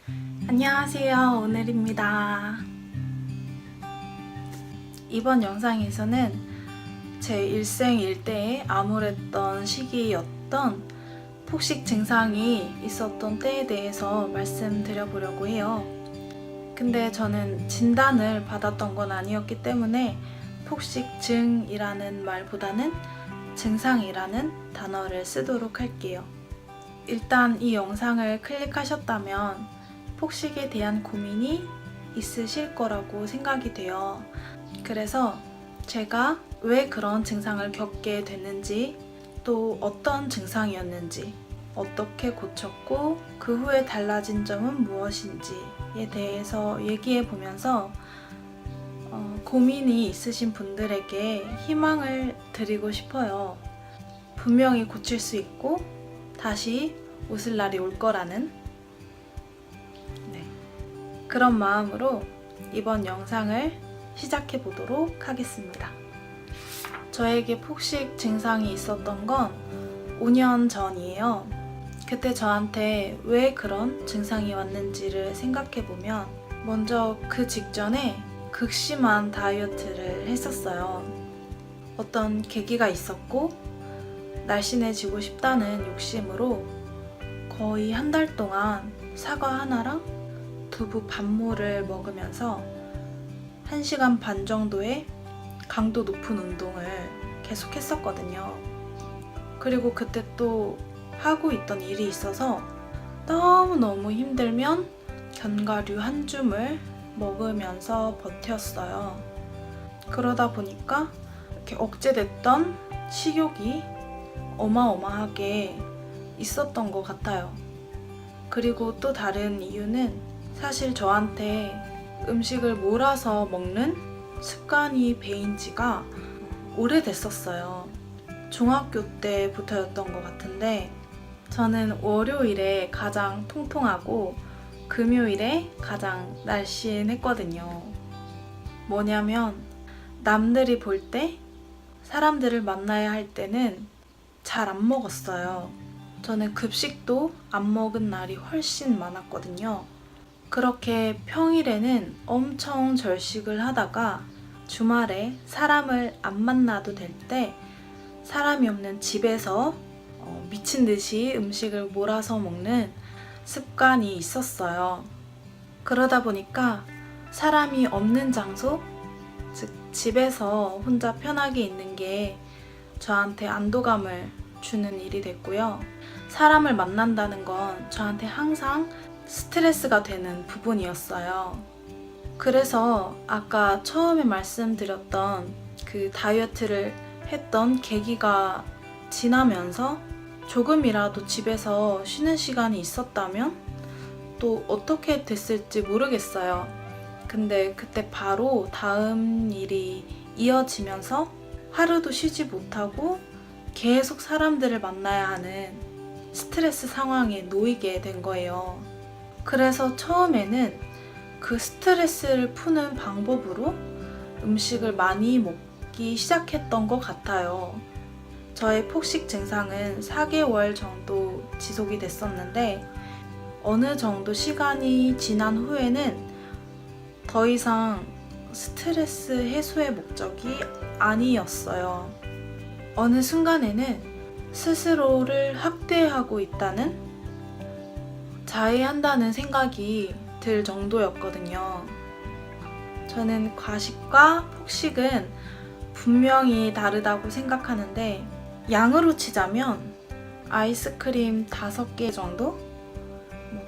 안녕하세요, 오늘입니다. 이번 영상에서는 제 일생일대에 암울했던 시기였던 폭식 증상이 있었던 때에 대해서 말씀드려보려고 해요. 근데 저는 진단을 받았던 건 아니었기 때문에 폭식증이라는 말보다는 증상이라는 단어를 쓰도록 할게요. 일단 이 영상을 클릭하셨다면 폭식에 대한 고민이 있으실 거라고 생각이 돼요. 그래서 제가 왜 그런 증상을 겪게 됐는지, 또 어떤 증상이었는지, 어떻게 고쳤고 그 후에 달라진 점은 무엇인지에 대해서 얘기해 보면서 고민이 있으신 분들에게 희망을 드리고 싶어요. 분명히 고칠 수 있고 다시 웃을 날이 올 거라는 그런 마음으로 이번 영상을 시작해 보도록 하겠습니다. 저에게 폭식 증상이 있었던 건 5년 전이에요. 그때 저한테 왜 그런 증상이 왔는지를 생각해 보면 먼저 그 직전에 극심한 다이어트를 했었어요. 어떤 계기가 있었고 날씬해지고 싶다는 욕심으로 거의 한 달 동안 사과 하나랑 두부 반모를 먹으면서 1시간 반 정도의 강도 높은 운동을 계속 했었거든요. 그리고 그때 또 하고 있던 일이 있어서 너무너무 힘들면 견과류 한 줌을 먹으면서 버텼어요. 그러다 보니까 이렇게 억제됐던 식욕이 어마어마하게 있었던 것 같아요. 그리고 또 다른 이유는 사실 저한테 음식을 몰아서 먹는 습관이 배인 지가 오래됐었어요. 중학교 때부터였던 것 같은데 저는 월요일에 가장 통통하고 금요일에 가장 날씬했거든요. 뭐냐면 남들이 볼 때 사람들을 만나야 할 때는 잘 안 먹었어요. 저는 급식도 안 먹은 날이 훨씬 많았거든요. 그렇게 평일에는 엄청 절식을 하다가 주말에 사람을 안 만나도 될 때 사람이 없는 집에서 미친 듯이 음식을 몰아서 먹는 습관이 있었어요. 그러다 보니까 사람이 없는 장소, 즉 집에서 혼자 편하게 있는 게 저한테 안도감을 주는 일이 됐고요. 사람을 만난다는 건 저한테 항상 스트레스가 되는 부분이었어요. 그래서 아까 처음에 말씀드렸던 그 다이어트를 했던 계기가 지나면서 조금이라도 집에서 쉬는 시간이 있었다면 또 어떻게 됐을지 모르겠어요. 근데 그때 바로 다음 일이 이어지면서 하루도 쉬지 못하고 계속 사람들을 만나야 하는 스트레스 상황에 놓이게 된 거예요. 그래서 처음에는 그 스트레스를 푸는 방법으로 음식을 많이 먹기 시작했던 것 같아요. 저의 폭식 증상은 4개월 정도 지속이 됐었는데 어느 정도 시간이 지난 후에는 더 이상 스트레스 해소의 목적이 아니었어요. 어느 순간에는 스스로를 학대하고 있다는, 자해한다는 생각이 들 정도였거든요. 저는 과식과 폭식은 분명히 다르다고 생각하는데 양으로 치자면 아이스크림 5개 정도?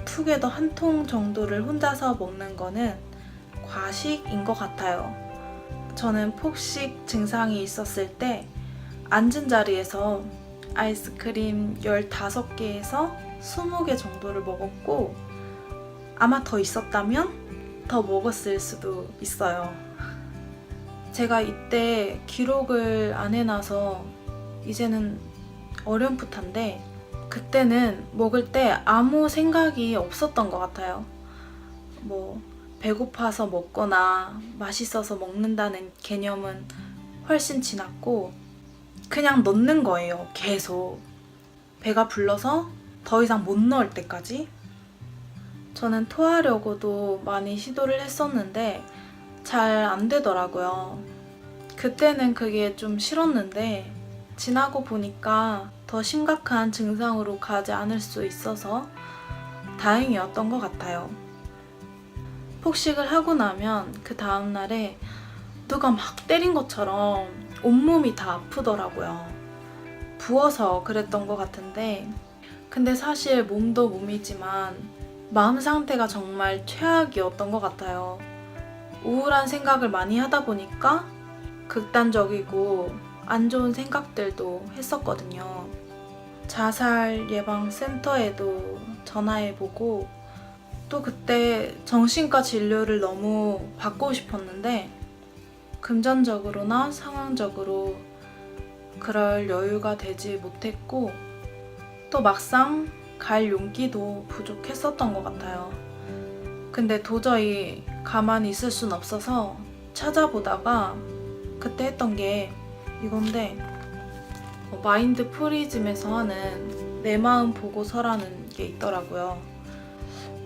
투게더 한 통 정도를 혼자서 먹는 거는 과식인 것 같아요. 저는 폭식 증상이 있었을 때 앉은 자리에서 아이스크림 15개에서 20개 정도를 먹었고 아마 더 있었다면 더 먹었을 수도 있어요. 제가 이때 기록을 안 해놔서 이제는 어렴풋한데 그때는 먹을 때 아무 생각이 없었던 것 같아요. 배고파서 먹거나 맛있어서 먹는다는 개념은 훨씬 지났고 그냥 넣는 거예요. 계속 배가 불러서 더 이상 못 넣을 때까지. 저는 토하려고도 많이 시도를 했었는데 잘 안 되더라고요. 그때는 그게 좀 싫었는데 지나고 보니까 더 심각한 증상으로 가지 않을 수 있어서 다행이었던 것 같아요. 폭식을 하고 나면 그 다음날에 누가 막 때린 것처럼 온몸이 다 아프더라고요. 부어서 그랬던 것 같은데 근데 사실 몸도 몸이지만 마음 상태가 정말 최악이었던 것 같아요. 우울한 생각을 많이 하다 보니까 극단적이고 안 좋은 생각들도 했었거든요. 자살 예방 센터에도 전화해보고 또 그때 정신과 진료를 너무 받고 싶었는데 금전적으로나 상황적으로 그럴 여유가 되지 못했고 또 막상 갈 용기도 부족했었던 것 같아요. 근데 도저히 가만히 있을 순 없어서 찾아보다가 그때 했던 게 이건데 마인드 프리즘에서 하는 내 마음 보고서라는 게 있더라고요.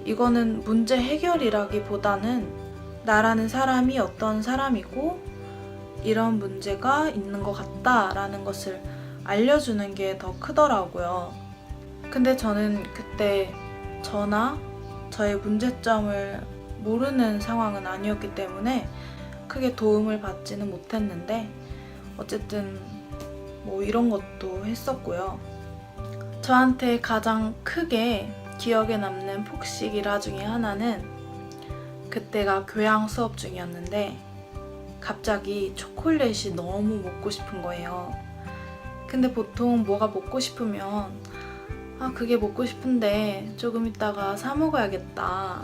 이거는 문제 해결이라기보다는 나라는 사람이 어떤 사람이고 이런 문제가 있는 것 같다라는 것을 알려주는 게 더 크더라고요. 근데 저는 그때 저나 저의 문제점을 모르는 상황은 아니었기 때문에 크게 도움을 받지는 못했는데 어쨌든 뭐 이런 것도 했었고요. 저한테 가장 크게 기억에 남는 폭식 일화 중에 하나는 그때가 교양 수업 중이었는데 갑자기 초콜릿이 너무 먹고 싶은 거예요. 근데 보통 뭐가 먹고 싶으면 그게 먹고 싶은데 조금 있다가 사 먹어야겠다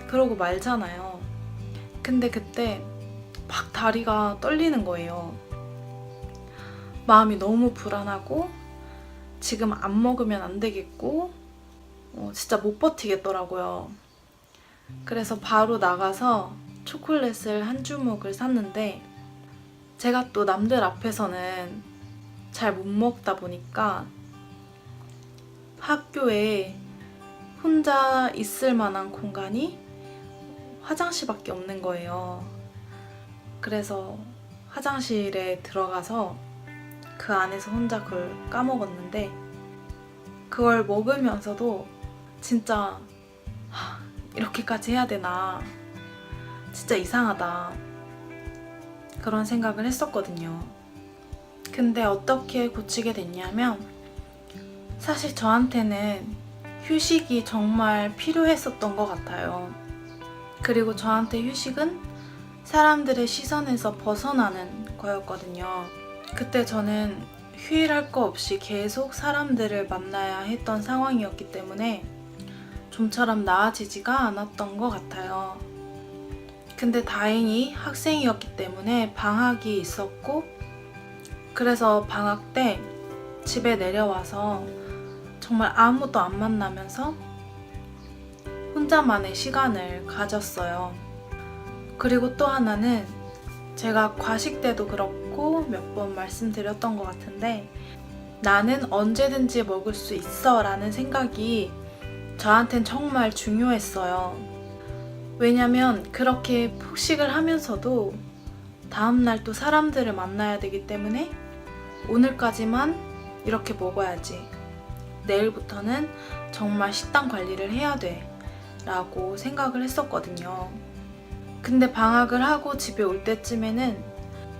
그러고 말잖아요. 근데 그때 막 다리가 떨리는 거예요. 마음이 너무 불안하고 지금 안 먹으면 안 되겠고 진짜 못 버티겠더라고요. 그래서 바로 나가서 초콜릿을 한 주먹을 샀는데 제가 또 남들 앞에서는 잘 못 먹다 보니까 학교에 혼자 있을 만한 공간이 화장실밖에 없는 거예요. 그래서 화장실에 들어가서 그 안에서 혼자 그걸 까먹었는데 그걸 먹으면서도 진짜 이렇게까지 해야 되나 진짜 이상하다 그런 생각을 했었거든요. 근데 어떻게 고치게 됐냐면 사실 저한테는 휴식이 정말 필요했었던 것 같아요. 그리고 저한테 휴식은 사람들의 시선에서 벗어나는 거였거든요. 그때 저는 휴일할 거 없이 계속 사람들을 만나야 했던 상황이었기 때문에 좀처럼 나아지지가 않았던 것 같아요. 근데 다행히 학생이었기 때문에 방학이 있었고 그래서 방학 때 집에 내려와서 정말 아무도 안 만나면서 혼자만의 시간을 가졌어요. 그리고 또 하나는 제가 과식 때도 그렇고 몇 번 말씀드렸던 것 같은데 나는 언제든지 먹을 수 있어 라는 생각이 저한텐 정말 중요했어요. 왜냐면 그렇게 폭식을 하면서도 다음날 또 사람들을 만나야 되기 때문에 오늘까지만 이렇게 먹어야지. 내일부터는 정말 식단 관리를 해야 돼 라고 생각을 했었거든요. 근데 방학을 하고 집에 올 때쯤에는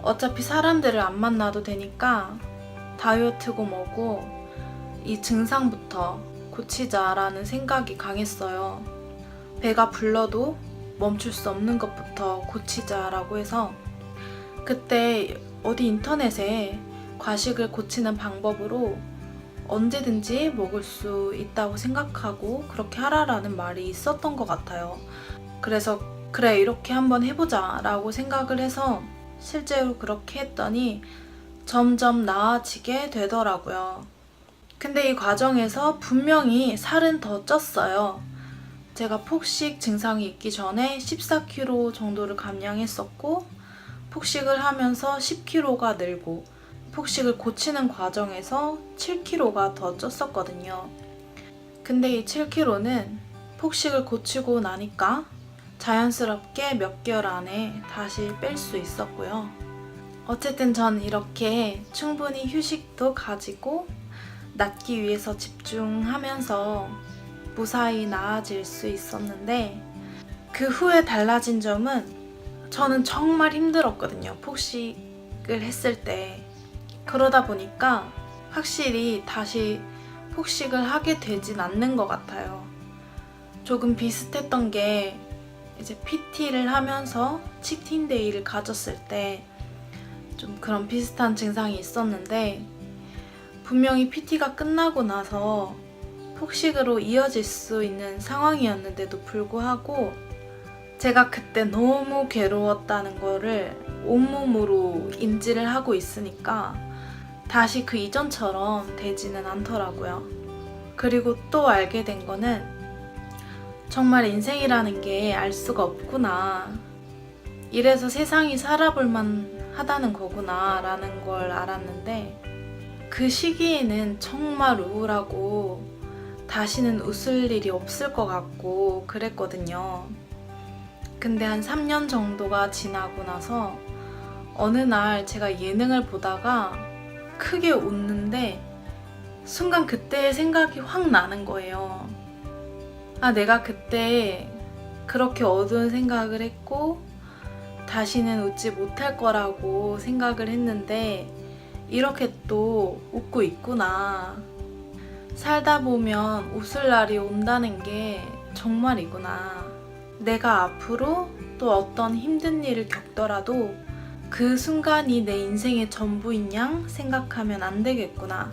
어차피 사람들을 안 만나도 되니까 다이어트고 뭐고 이 증상부터 고치자라는 생각이 강했어요. 배가 불러도 멈출 수 없는 것부터 고치자라고 해서 그때 어디 인터넷에 과식을 고치는 방법으로 언제든지 먹을 수 있다고 생각하고 그렇게 하라라는 말이 있었던 것 같아요. 그래서 그래 이렇게 한번 해보자 라고 생각을 해서 실제로 그렇게 했더니 점점 나아지게 되더라고요. 근데 이 과정에서 분명히 살은 더 쪘어요. 제가 폭식 증상이 있기 전에 14kg 정도를 감량했었고 폭식을 하면서 10kg가 늘고 폭식을 고치는 과정에서 7kg가 더 쪘었거든요. 근데 이 7kg는 폭식을 고치고 나니까 자연스럽게 몇 개월 안에 다시 뺄 수 있었고요. 어쨌든 전 이렇게 충분히 휴식도 가지고 낫기 위해서 집중하면서 무사히 나아질 수 있었는데, 그 후에 달라진 점은 저는 정말 힘들었거든요. 폭식을 했을 때. 그러다 보니까 확실히 다시 폭식을 하게 되진 않는 것 같아요. 조금 비슷했던 게 이제 PT를 하면서 치팅데이를 가졌을 때 좀 그런 비슷한 증상이 있었는데, 분명히 PT가 끝나고 나서 폭식으로 이어질 수 있는 상황이었는데도 불구하고 제가 그때 너무 괴로웠다는 거를 온몸으로 인지를 하고 있으니까 다시 그 이전처럼 되지는 않더라고요. 그리고 또 알게 된 거는 정말 인생이라는 게 알 수가 없구나. 이래서 세상이 살아볼만 하다는 거구나 라는 걸 알았는데, 그 시기에는 정말 우울하고 다시는 웃을 일이 없을 것 같고 그랬거든요. 근데 한 3년 정도가 지나고 나서 어느 날 제가 예능을 보다가 크게 웃는데 순간 그때의 생각이 확 나는 거예요. 아, 내가 그때 그렇게 어두운 생각을 했고 다시는 웃지 못할 거라고 생각을 했는데 이렇게 또 웃고 있구나. 살다 보면 웃을 날이 온다는 게 정말이구나. 내가 앞으로 또 어떤 힘든 일을 겪더라도 그 순간이 내 인생의 전부인 양 생각하면 안 되겠구나.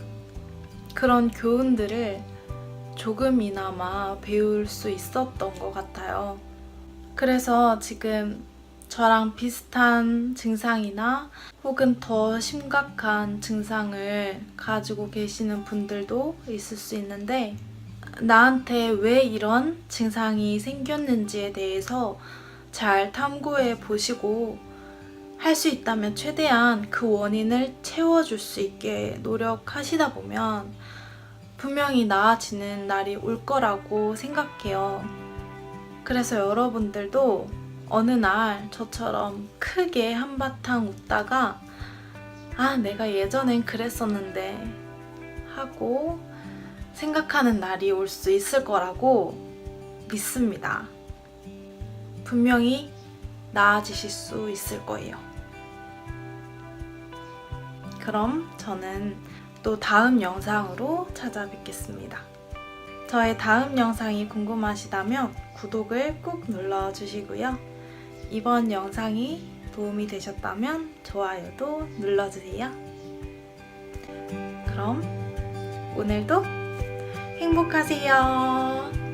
그런 교훈들을 조금이나마 배울 수 있었던 것 같아요. 그래서 지금 저랑 비슷한 증상이나 혹은 더 심각한 증상을 가지고 계시는 분들도 있을 수 있는데, 나한테 왜 이런 증상이 생겼는지에 대해서 잘 탐구해 보시고 할 수 있다면 최대한 그 원인을 채워줄 수 있게 노력하시다 보면 분명히 나아지는 날이 올 거라고 생각해요. 그래서 여러분들도 어느 날 저처럼 크게 한바탕 웃다가 아, 내가 예전엔 그랬었는데 하고 생각하는 날이 올 수 있을 거라고 믿습니다. 분명히 나아지실 수 있을 거예요. 그럼 저는 또 다음 영상으로 찾아뵙겠습니다. 저의 다음 영상이 궁금하시다면 구독을 꾹 눌러주시고요. 이번 영상이 도움이 되셨다면 좋아요도 눌러주세요. 그럼 오늘도 행복하세요.